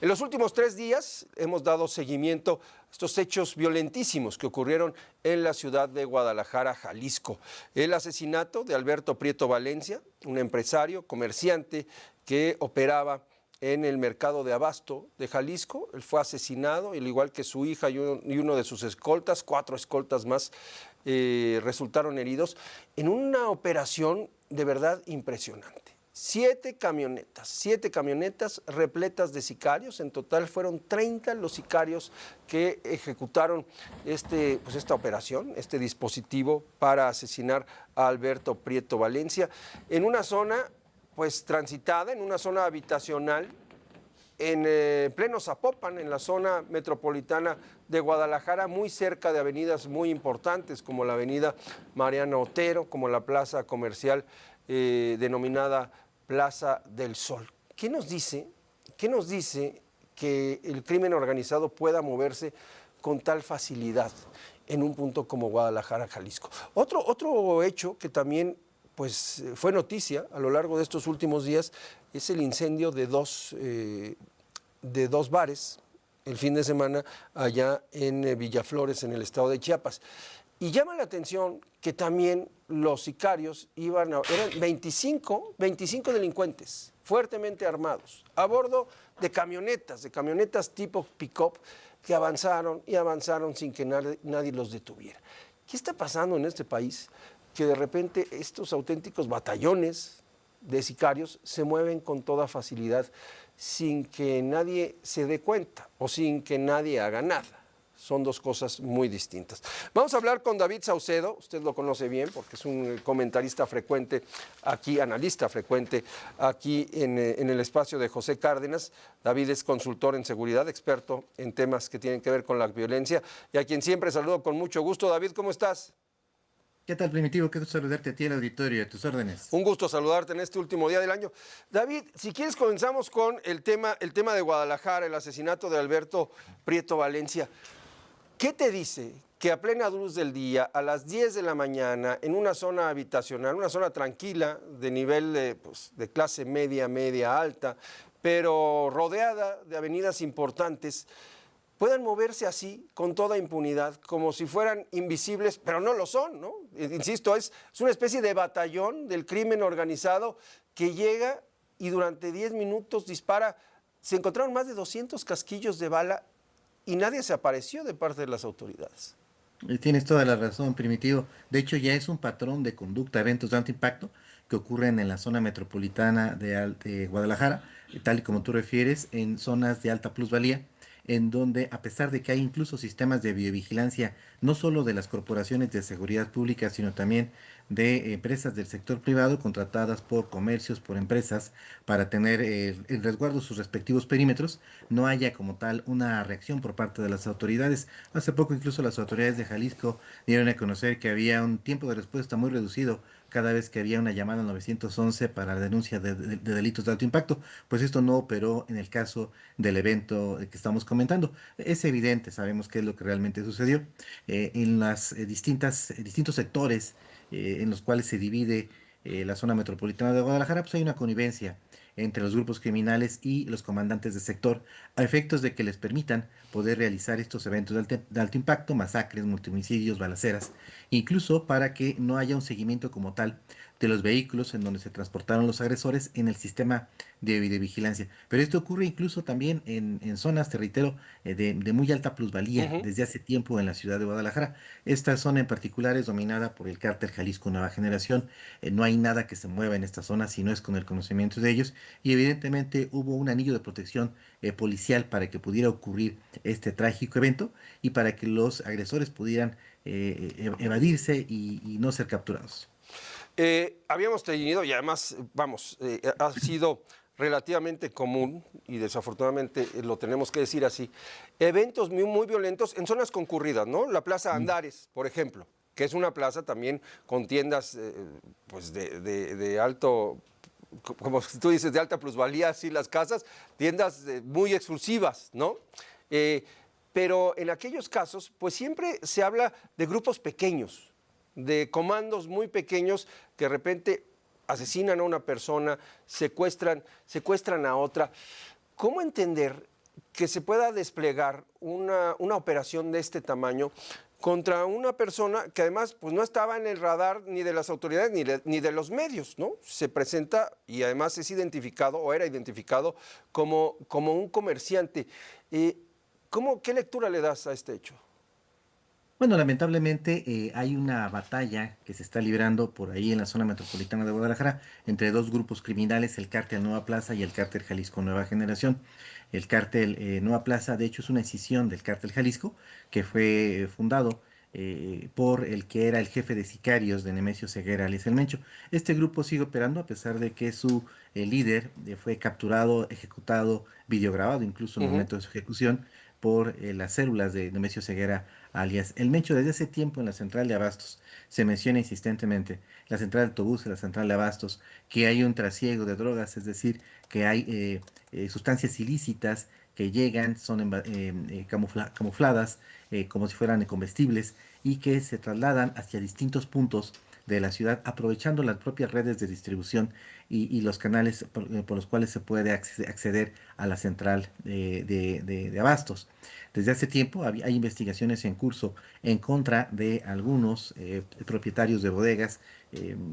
En los últimos 3 días hemos dado seguimiento a estos hechos violentísimos que ocurrieron en la ciudad de Guadalajara, Jalisco. El asesinato de Alberto Prieto Valencia, un empresario, comerciante que operaba en el mercado de abasto de Jalisco. Él fue asesinado, al igual que su hija y uno de sus escoltas. 4 escoltas más resultaron heridos en una operación de verdad impresionante. 7 camionetas repletas de sicarios. En total fueron 30 los sicarios que ejecutaron esta operación, este dispositivo para asesinar a Alberto Prieto Valencia en una zona pues transitada, en una zona habitacional en pleno Zapopan, en la zona metropolitana de Guadalajara, muy cerca de avenidas muy importantes como la avenida Mariano Otero, como la plaza comercial denominada Plaza del Sol. ¿Qué nos dice que el crimen organizado pueda moverse con tal facilidad en un punto como Guadalajara, Jalisco? Otro hecho que también pues fue noticia a lo largo de estos últimos días es el incendio de dos bares el fin de semana allá en Villaflores, en el estado de Chiapas. Y llama la atención que también los sicarios eran 25 delincuentes fuertemente armados a bordo de camionetas tipo pick-up que avanzaron y avanzaron sin que nadie los detuviera. ¿Qué está pasando en este país? Que de repente estos auténticos batallones de sicarios se mueven con toda facilidad sin que nadie se dé cuenta o sin que nadie haga nada. Son dos cosas muy distintas. Vamos a hablar con David Saucedo, usted lo conoce bien porque es un comentarista frecuente aquí, analista frecuente aquí en el espacio de José Cárdenas. David es consultor en seguridad, experto en temas que tienen que ver con la violencia y a quien siempre saludo con mucho gusto. David, ¿cómo estás? ¿Qué tal, Primitivo? Qué gusto saludarte a ti, al auditorio, a tus órdenes. Un gusto saludarte en este último día del año. David, si quieres comenzamos con el tema de Guadalajara, el asesinato de Alberto Prieto Valencia. ¿Qué te dice que a plena luz del día, a las 10 de la mañana, en una zona habitacional, una zona tranquila, de nivel de clase media alta, pero rodeada de avenidas importantes, puedan moverse así, con toda impunidad, como si fueran invisibles, pero no lo son, ¿no? Insisto, es una especie de batallón del crimen organizado que llega y durante 10 minutos dispara. Se encontraron más de 200 casquillos de bala y nadie se apareció de parte de las autoridades. Tienes toda la razón, Primitivo. De hecho, ya es un patrón de conducta, eventos de alto impacto que ocurren en la zona metropolitana de Guadalajara, tal y como tú refieres, en zonas de alta plusvalía, en donde, a pesar de que hay incluso sistemas de videovigilancia, no solo de las corporaciones de seguridad pública, sino también de empresas del sector privado contratadas por comercios, por empresas, para tener en resguardo sus respectivos perímetros, no haya como tal una reacción por parte de las autoridades. Hace poco incluso las autoridades de Jalisco dieron a conocer que había un tiempo de respuesta muy reducido cada vez que había una llamada al 911 para la denuncia de delitos de alto impacto. Pues esto no operó en el caso del evento que estamos comentando. Es evidente, sabemos qué es lo que realmente sucedió. En las distintos sectores en los cuales se divide la zona metropolitana de Guadalajara, pues hay una connivencia entre los grupos criminales y los comandantes de sector a efectos de que les permitan poder realizar estos eventos de alto impacto, masacres, multihomicidios, balaceras, incluso para que no haya un seguimiento como tal de los vehículos en donde se transportaron los agresores en el sistema de videovigilancia. Pero esto ocurre incluso también en zonas, te reitero, de muy alta plusvalía desde hace tiempo en la ciudad de Guadalajara. Esta zona en particular es dominada por el cártel Jalisco Nueva Generación. No hay nada que se mueva en esta zona si no es con el conocimiento de ellos y evidentemente hubo un anillo de protección policial para que pudiera ocurrir este trágico evento y para que los agresores pudieran evadirse y no ser capturados. Habíamos tenido, y además, ha sido relativamente común, y desafortunadamente lo tenemos que decir así, eventos muy violentos en zonas concurridas, ¿no? La Plaza Andares, por ejemplo, que es una plaza también con tiendas pues de alto, como tú dices, de alta plusvalía, así las casas, tiendas muy exclusivas, ¿no? Pero en aquellos casos, pues siempre se habla de grupos pequeños, de comandos muy pequeños que de repente asesinan a una persona, secuestran a otra. ¿Cómo entender que se pueda desplegar una operación de este tamaño contra una persona que además pues, no estaba en el radar ni de las autoridades ni de los medios, ¿no? Se presenta y además es identificado o era identificado como un comerciante. ¿Qué lectura le das a este hecho? Bueno, lamentablemente hay una batalla que se está librando por ahí en la zona metropolitana de Guadalajara entre dos grupos criminales, el cártel Nueva Plaza y el cártel Jalisco Nueva Generación. El cártel Nueva Plaza, de hecho, es una escisión del cártel Jalisco que fue fundado por el que era el jefe de sicarios de Nemesio Ceguera, alias El Mencho. Este grupo sigue operando a pesar de que su líder fue capturado, ejecutado, videograbado incluso en el Ujú, momento de su ejecución por las células de Nemesio Ceguera alias El Mencho. Desde hace tiempo en la central de Abastos se menciona insistentemente la central de autobuses, la central de Abastos, que hay un trasiego de drogas, es decir, que hay sustancias ilícitas que llegan, son camufladas como si fueran comestibles y que se trasladan hacia distintos puntos de la ciudad, aprovechando las propias redes de distribución y los canales por los cuales se puede acceder a la central de Abastos. Desde hace tiempo hay investigaciones en curso en contra de algunos propietarios de bodegas,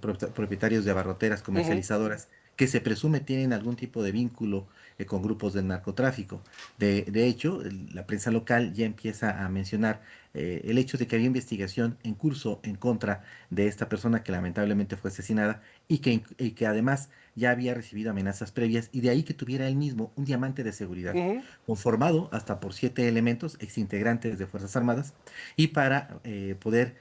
propietarios de abarroteras ujú. comercializadoras, que se presume tienen algún tipo de vínculo con grupos del narcotráfico. De hecho, la prensa local ya empieza a mencionar el hecho de que había investigación en curso en contra de esta persona que lamentablemente fue asesinada y que además ya había recibido amenazas previas y de ahí que tuviera él mismo un diamante de seguridad Ujú. conformado hasta por 7 elementos exintegrantes de Fuerzas Armadas y para poder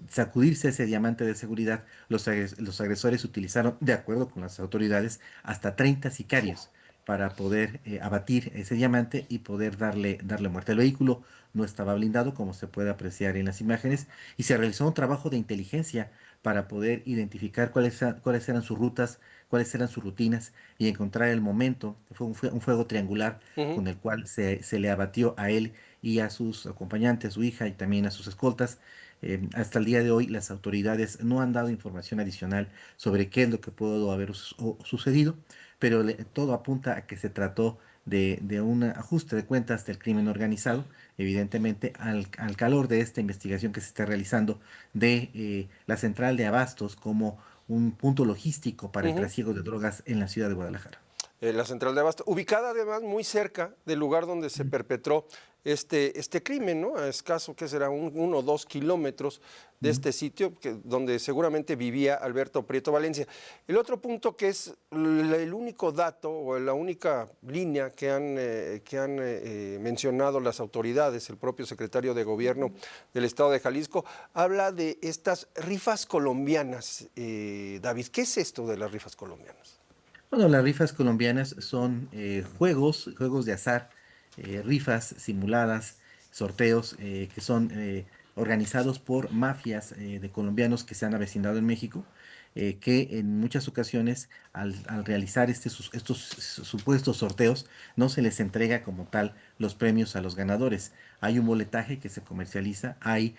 sacudirse ese diamante de seguridad, los agresores utilizaron, de acuerdo con las autoridades, hasta 30 sicarios para poder abatir ese diamante y poder darle muerte. El vehículo no estaba blindado, como se puede apreciar en las imágenes, y se realizó un trabajo de inteligencia para poder identificar cuáles eran sus rutas, cuáles eran sus rutinas y encontrar el momento. Fue un fuego triangular Ujú. con el cual se le abatió a él y a sus acompañantes, a su hija y también a sus escoltas. Hasta el día de hoy las autoridades no han dado información adicional sobre qué es lo que pudo haber sucedido, pero todo apunta a que se trató de un ajuste de cuentas del crimen organizado, evidentemente al calor de esta investigación que se está realizando de la central de Abastos como un punto logístico para el Ujú. trasiego de drogas en la ciudad de Guadalajara. La central de Abasto, ubicada además muy cerca del lugar donde se perpetró este crimen, ¿no? A escaso, ¿qué será? 1 o 2 kilómetros de Ujú. este sitio, donde seguramente vivía Alberto Prieto Valencia. El otro punto que es el único dato o la única línea que han mencionado las autoridades, el propio secretario de Gobierno del Estado de Jalisco, habla de estas rifas colombianas. David, ¿qué es esto de las rifas colombianas? Bueno, las rifas colombianas son juegos de azar, rifas simuladas, sorteos que son organizados por mafias de colombianos que se han avecindado en México, que en muchas ocasiones al realizar estos supuestos sorteos no se les entrega como tal los premios a los ganadores. Hay un boletaje que se comercializa, hay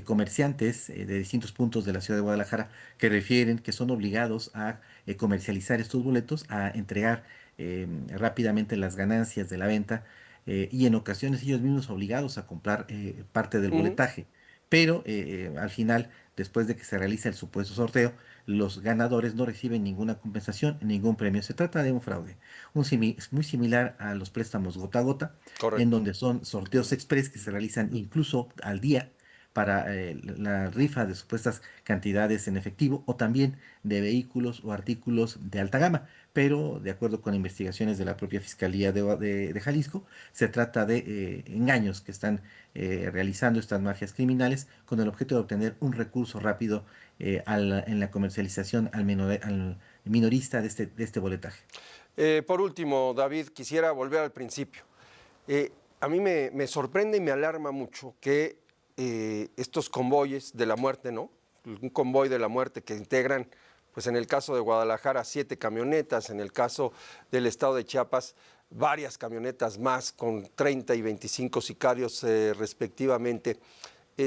comerciantes de distintos puntos de la ciudad de Guadalajara que refieren que son obligados a comercializar estos boletos, a entregar rápidamente las ganancias de la venta y en ocasiones ellos mismos obligados a comprar parte del Ujú. boletaje. Pero al final, después de que se realiza el supuesto sorteo, los ganadores no reciben ninguna compensación, ningún premio. Se trata de un fraude, es muy similar a los préstamos gota a gota, en Correcto. donde son sorteos express que se realizan incluso al día para la rifa de supuestas cantidades en efectivo o también de vehículos o artículos de alta gama. Pero de acuerdo con investigaciones de la propia Fiscalía de Jalisco, se trata de engaños que están realizando estas mafias criminales con el objeto de obtener un recurso rápido en la comercialización al minorista de este boletaje. Por último, David, quisiera volver al principio. A mí me sorprende y me alarma mucho que estos convoyes de la muerte, ¿no? Un convoy de la muerte que integran, pues en el caso de Guadalajara, 7 camionetas, en el caso del estado de Chiapas, varias camionetas más con 30 y 25 sicarios respectivamente,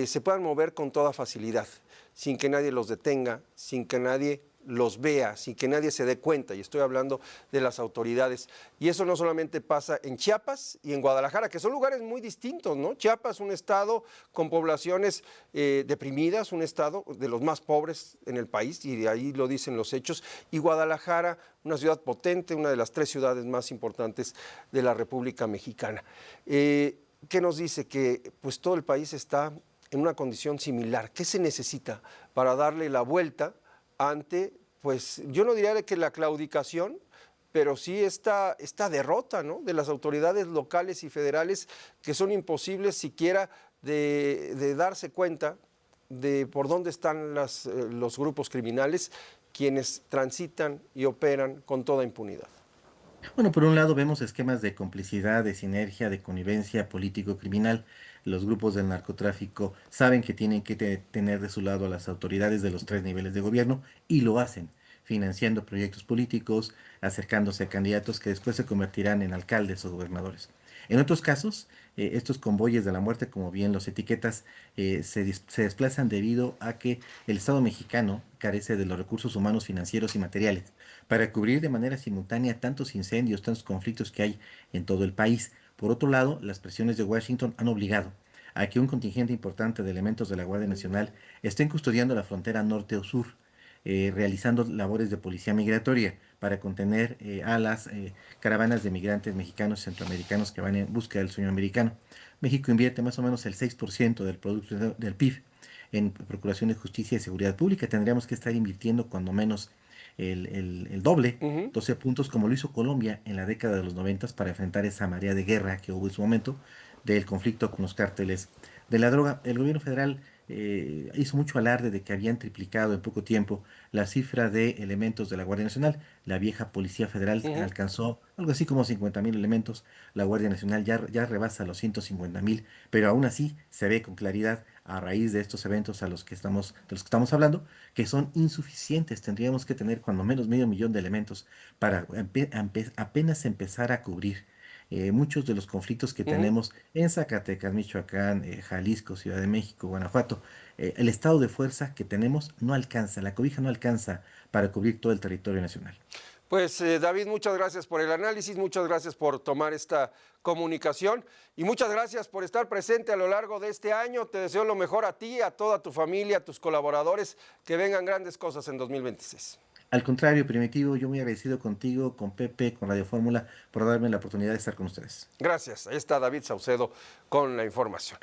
se puedan mover con toda facilidad, sin que nadie los detenga, sin que nadie los vea, sin que nadie se dé cuenta, y estoy hablando de las autoridades. Y eso no solamente pasa en Chiapas y en Guadalajara, que son lugares muy distintos, ¿no? Chiapas, un estado con poblaciones deprimidas, un estado de los más pobres en el país, y de ahí lo dicen los hechos, y Guadalajara, una ciudad potente, una de las 3 ciudades más importantes de la República Mexicana. ¿Qué nos dice? Que pues todo el país está en una condición similar. ¿Qué se necesita para darle la vuelta ante, pues yo no diría que la claudicación, pero sí esta derrota, ¿no?, de las autoridades locales y federales, que son imposibles siquiera de darse cuenta de por dónde están los grupos criminales, quienes transitan y operan con toda impunidad? Bueno, por un lado vemos esquemas de complicidad, de sinergia, de connivencia político-criminal. Los grupos del narcotráfico saben que tienen que tener de su lado a las autoridades de los 3 niveles de gobierno y lo hacen, financiando proyectos políticos, acercándose a candidatos que después se convertirán en alcaldes o gobernadores. En otros casos, estos convoyes de la muerte, como bien los etiquetas, se desplazan debido a que el Estado mexicano carece de los recursos humanos, financieros y materiales para cubrir de manera simultánea tantos incendios, tantos conflictos que hay en todo el país. Por otro lado, las presiones de Washington han obligado a que un contingente importante de elementos de la Guardia Nacional estén custodiando la frontera norte o sur, realizando labores de policía migratoria para contener a las caravanas de migrantes mexicanos y centroamericanos que van en busca del sueño americano. México invierte más o menos el 6% del producto del PIB en Procuración de Justicia y Seguridad Pública. Tendríamos que estar invirtiendo cuando menos el doble, Ujú. 12 puntos, como lo hizo Colombia en la década de los 90 para enfrentar esa marea de guerra que hubo en su momento del conflicto con los cárteles de la droga. El gobierno federal hizo mucho alarde de que habían triplicado en poco tiempo la cifra de elementos de la Guardia Nacional. La vieja Policía Federal Ujú. alcanzó algo así como 50,000 elementos. La Guardia Nacional ya rebasa los 150,000, pero aún así se ve con claridad a raíz de estos eventos de los que estamos hablando, que son insuficientes. Tendríamos que tener cuando menos medio millón de elementos para apenas empezar a cubrir muchos de los conflictos que Ujú. tenemos en Zacatecas, Michoacán, Jalisco, Ciudad de México, Guanajuato. El estado de fuerza que tenemos no alcanza, la cobija no alcanza para cubrir todo el territorio nacional. Pues David, muchas gracias por el análisis, muchas gracias por tomar esta comunicación y muchas gracias por estar presente a lo largo de este año. Te deseo lo mejor a ti, a toda tu familia, a tus colaboradores, que vengan grandes cosas en 2026. Al contrario, Primitivo, yo muy agradecido contigo, con Pepe, con Radio Fórmula, por darme la oportunidad de estar con ustedes. Gracias. Ahí está David Saucedo con la información.